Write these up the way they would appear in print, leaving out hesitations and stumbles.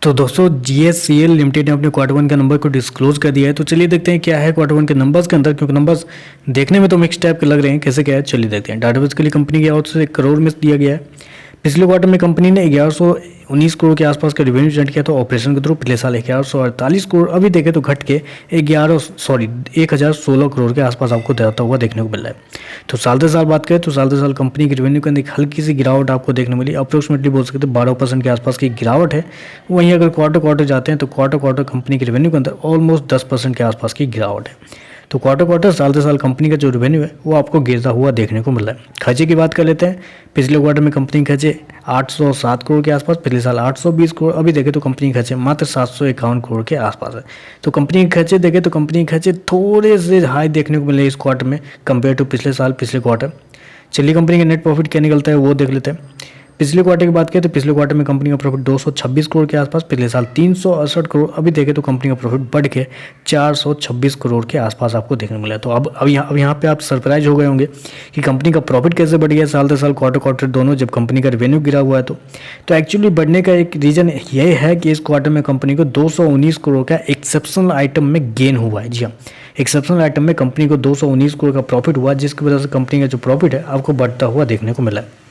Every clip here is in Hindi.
तो दोस्तों GSCL लिमिटेड ने अपने क्वार्टर वन के नंबर को डिस्क्लोज कर दिया है। तो चलिए देखते हैं क्या है क्वार्टर वन के नंबर्स के अंदर, क्योंकि नंबर्स देखने में तो मिक्स टाइप के लग रहे हैं। कैसे क्या है चलिए देखते हैं। डाटा बेसिकली कंपनी की आउट से 1 करोड़ में दिया गया है। पिछले क्वार्टर में कंपनी ने 1119 करोड़ के आसपास का रेवेन्यू जनरेट किया था ऑपरेशन के थ्रू। पिछले साल 1148 करोड़, अभी देखें तो घट के 1016 करोड़ के आसपास आपको जाता हुआ देखने को मिल रहा है। तो साल दर साल बात करें तो साल दर साल कंपनी की रेवेन्यू के अंदर एक हल्की सी गिरावट आपको देखने मिली। अप्रोक्सीमेटली बोल सकते हैं 12% के आसपास की गिरावट है। वहीं अगर क्वार्टर जाते हैं तो क्वार्टर कंपनी की रेवेन्यू के अंदर ऑलमोस्ट 10% के आसपास की गिरावट है। तो क्वार्टर साल दर साल कंपनी का जो रेवेन्यू है वो आपको गिरता हुआ देखने को मिल रहा है। खर्चे की बात कर लेते हैं। पिछले क्वार्टर में कंपनी खर्चे 807 करोड़ के आसपास, पिछले साल 820 करोड़, अभी देखें तो कंपनी खर्चे मात्र 751 करोड़ के आसपास है। तो कंपनी के खर्चे देखें तो कंपनी के खर्चे थोड़े से हाई देखने को मिले इस क्वार्टर में कंपेयर टू पिछले साल पिछले क्वार्टर। चलिए कंपनी का नेट प्रॉफिट क्या निकलता है वो देख लेते हैं। पिछले क्वार्टर की बात करें तो पिछले क्वार्टर में कंपनी का प्रॉफिट 226 करोड़ के आसपास, पिछले साल 368 करोड़, अभी देखें तो कंपनी का प्रॉफिट बढ़ के 426 करोड़ के आसपास आपको देखने को मिला। तो अब यहाँ पे आप सरप्राइज हो गए होंगे कि कंपनी का प्रॉफिट कैसे बढ़ गया साल दर साल क्वार्टर दोनों, जब कंपनी का रेवेन्यू गिरा हुआ है। तो एक्चुअली बढ़ने का एक रीज़न यह है कि इस क्वार्टर में कंपनी को 219 करोड़ का एक्सेप्शनल आइटम में गेन हुआ है। जी हाँ, एक्सेप्शनल आइटम में कंपनी को 219 करोड़ का प्रॉफिट हुआ, जिसकी वजह से कंपनी का जो प्रॉफिट है आपको बढ़ता हुआ देखने को मिला है।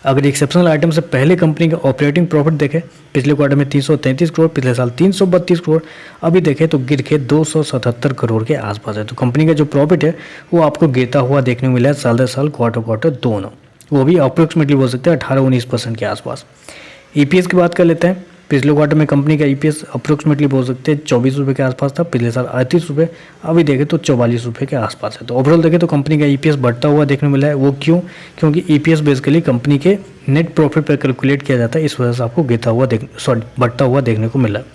अगर एक्सेप्शनल आइटम से पहले कंपनी का ऑपरेटिंग प्रॉफिट देखें, पिछले क्वार्टर में 333 करोड़, पिछले साल 332 करोड़, अभी देखें तो गिर के 277 करोड़ के आसपास है। तो कंपनी का जो प्रॉफिट है वो आपको गिरता हुआ देखने को मिला है साल दर साल क्वार्टर दोनों, वो भी अप्रोक्सीमेटली बोल सकते हैं 18-19% के आसपास। EPS की बात कर लेते हैं। पिछले क्वार्टर में कंपनी का EPS अप्रोक्सीमेटली बोल सकते हैं 24 रुपये के आसपास था, पिछले साल 38 रुपये, अभी देखें तो 44 रुपये के आसपास है। तो ओवरऑल देखें तो कंपनी का EPS बढ़ता हुआ देखने को मिला है। वो क्यों? क्योंकि EPS बेसिकली कंपनी के नेट प्रॉफिट पर कैलकुलेट किया जाता है, इस वजह से आपको बढ़ता हुआ देखने को मिला है।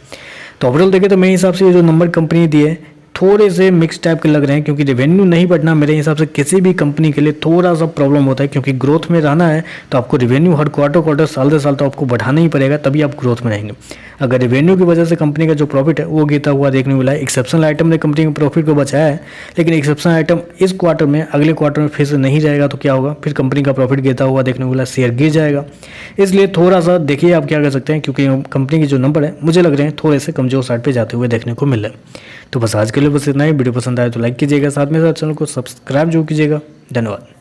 तो ओवरऑल देखें तो मेरे हिसाब से ये जो नंबर कंपनी दिए थोड़े से मिक्स टाइप के लग रहे हैं, क्योंकि रेवेन्यू नहीं बढ़ना मेरे हिसाब से किसी भी कंपनी के लिए थोड़ा सा प्रॉब्लम होता है, क्योंकि ग्रोथ में रहना है तो आपको रेवेन्यू हर क्वार्टर साल दर साल तो आपको बढ़ाना ही पड़ेगा, तभी आप ग्रोथ में रहेंगे। अगर रेवेन्यू की वजह से कंपनी का जो प्रॉफिट है वो गिरता हुआ देखने को मिला है। एक्सेप्शनल आइटम ने कंपनी के प्रॉफिट को बचाया है, लेकिन एक्सेप्शनल आइटम इस क्वार्टर में अगले क्वार्टर में फिर से नहीं जाएगा तो क्या होगा, फिर कंपनी का प्रॉफिट गिरता हुआ देखने को मिला, शेयर गिर जाएगा। इसलिए थोड़ा सा देखिए आप क्या कर सकते हैं, क्योंकि कंपनी के जो नंबर है मुझे लग रहे हैं थोड़े से कमजोर साइड पर जाते हुए देखने को मिल रहे हैं। तो बस आज के लिए बस इतना ही। वीडियो पसंद आए तो लाइक कीजिएगा, साथ में साथ चैनल को सब्सक्राइब जरूर कीजिएगा। धन्यवाद।